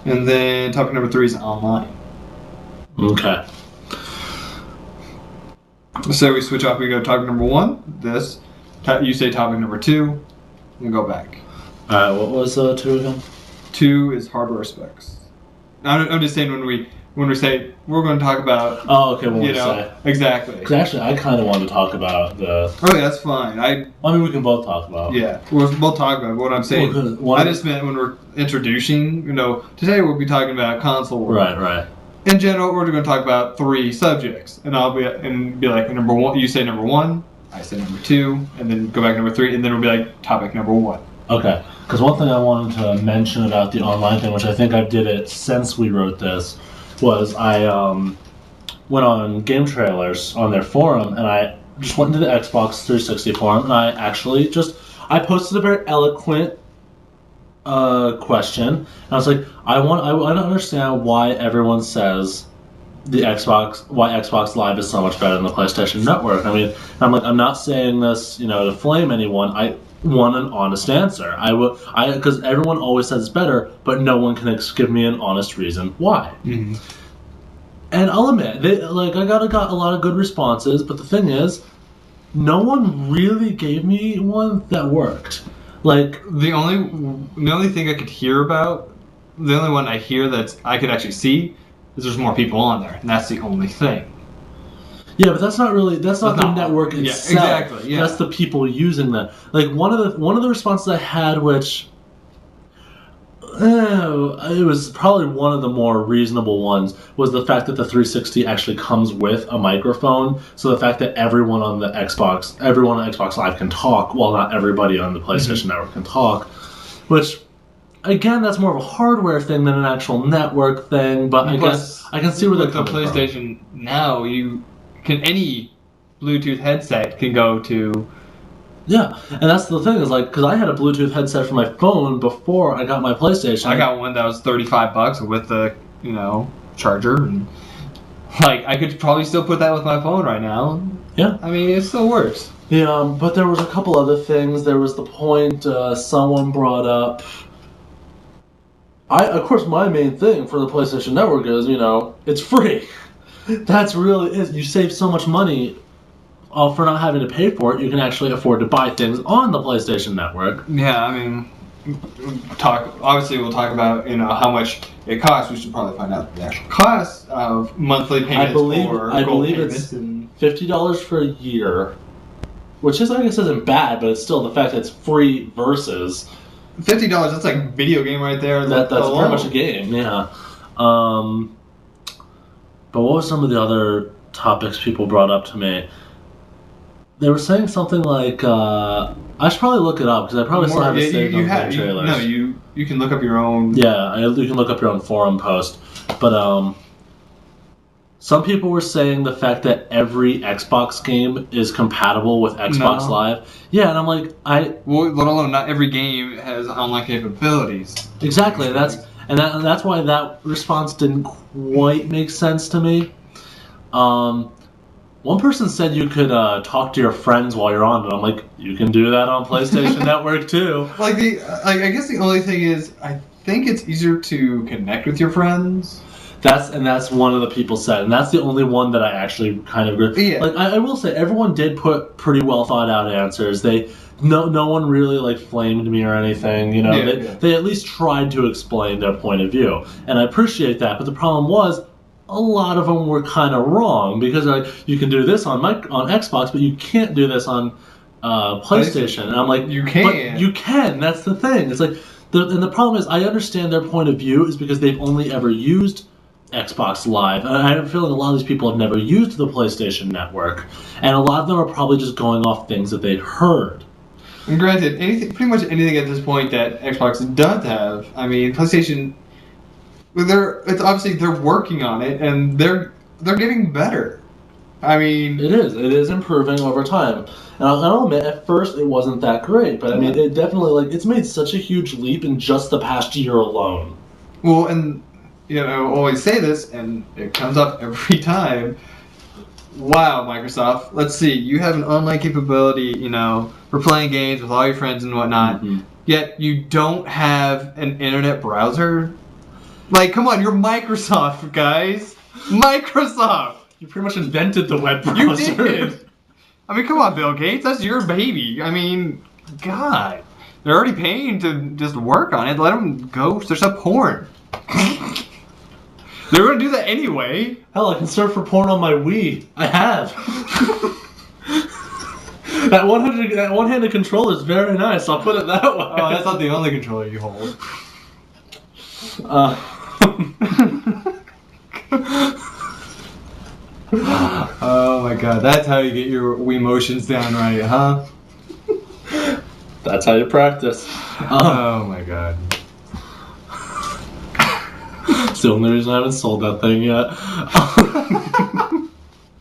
And then topic number 3 is online. Okay. So we switch off. We go to topic number 1. This. You say topic number 2. And go back. All right. What was 2 again? 2 is hardware specs. I'm just saying when we say we're going to talk about. Oh, okay. What we say exactly. Because actually, I kind of want to talk about the. Oh, yeah, that's fine. I mean, we can both talk about. Yeah, we'll both talk about what I'm saying. I just meant when we're introducing. Today we'll be talking about console war. Right. In general, we're going to talk about 3 subjects, and I'll be like number 1. You say number 1, I say number 2, and then go back to number 3, and then it'll be like topic number 1. Okay. Because one thing I wanted to mention about the online thing, which I think I did it since we wrote this, was I went on Game Trailers on their forum, and I just went into the Xbox 360 forum, and I posted a very eloquent question. And I was like, I want to understand why everyone says why Xbox Live is so much better than the PlayStation Network. I mean, I'm not saying this, to flame anyone. I want an honest answer. Because everyone always says it's better, but no one can give me an honest reason why. Mm-hmm. And I'll admit, I got a lot of good responses, but the thing is, no one really gave me one that worked. Like the only thing I could hear about, the only one I hear that I could actually see is there's more people on there, and that's the only thing. Yeah, but that's not the network itself. Yeah, exactly. Yeah. That's the people using that. Like one of the responses I had, which it was probably one of the more reasonable ones, was the fact that the 360 actually comes with a microphone. So the fact that everyone on Xbox Live can talk, while not everybody on the PlayStation Network can talk, which. Again, that's more of a hardware thing than an actual network thing, but I guess I can see where they're coming from. With the PlayStation now, any Bluetooth headset can go to... Yeah, and that's the thing, is because I had a Bluetooth headset for my phone before I got my PlayStation. I got one that was $35 with the, charger, and I could probably still put that with my phone right now. Yeah. I mean, it still works. Yeah, but there was a couple other things. There was the point someone brought up... of course, my main thing for the PlayStation Network is, it's free. That's really it. You save so much money for not having to pay for it. You can actually afford to buy things on the PlayStation Network. Yeah, I mean, obviously we'll talk about, how much it costs. We should probably find out the actual cost of monthly payments. I believe it's $50 for a year, which I guess isn't bad, but it's still the fact that it's free versus... $50, that's like a video game right there. That's pretty much a game, yeah. But what were some of the other topics people brought up to me? They were saying something like, I should probably look it up, because I probably still have it saved on Game Trailers. No, you can look up your own... Yeah, you can look up your own forum post. But, some people were saying the fact that every Xbox game is compatible with Xbox Live. Yeah, and I'm like, Well, let alone not every game has online capabilities. Exactly, that's why that response didn't quite make sense to me. One person said you could talk to your friends while you're on it. I'm like, you can do that on PlayStation Network too. I guess the only thing is, I think it's easier to connect with your friends. That's one of the people said, and that's the only one that I actually kind of agree. Yeah. I will say, everyone did put pretty well thought out answers. No one really flamed me or anything. They at least tried to explain their point of view, and I appreciate that. But the problem was, a lot of them were kind of wrong, because you can do this on Xbox, but you can't do this on PlayStation. And I'm like, you can. But you can. That's the thing. It's and the problem is, I understand their point of view is because they've only ever used Xbox Live. And I have a feeling a lot of these people have never used the PlayStation Network, and a lot of them are probably just going off things that they heard. And granted, pretty much anything at this point that Xbox does have, I mean, PlayStation, they're working on it, and they're getting better. I mean, it is improving over time. And I'll admit, at first it wasn't that great, but I mean, it definitely it's made such a huge leap in just the past year alone. Well, and always say this, and it comes up every time. Wow, Microsoft, let's see, you have an online capability, for playing games with all your friends and whatnot, yet you don't have an internet browser? Like, come on, you're Microsoft, guys. Microsoft. You pretty much invented the web browser. You did. I mean, come on, Bill Gates. That's your baby. I mean, God. They're already paying to just work on it. Let them go search up porn. They're going to do that anyway. Hell, I can search for porn on my Wii. I have. That one-handed controller is very nice. I'll put it that way. Oh, that's not the only controller you hold. Oh my God, that's how you get your emotions down right, huh? That's how you practice. Oh my God. It's the only reason I haven't sold that thing yet.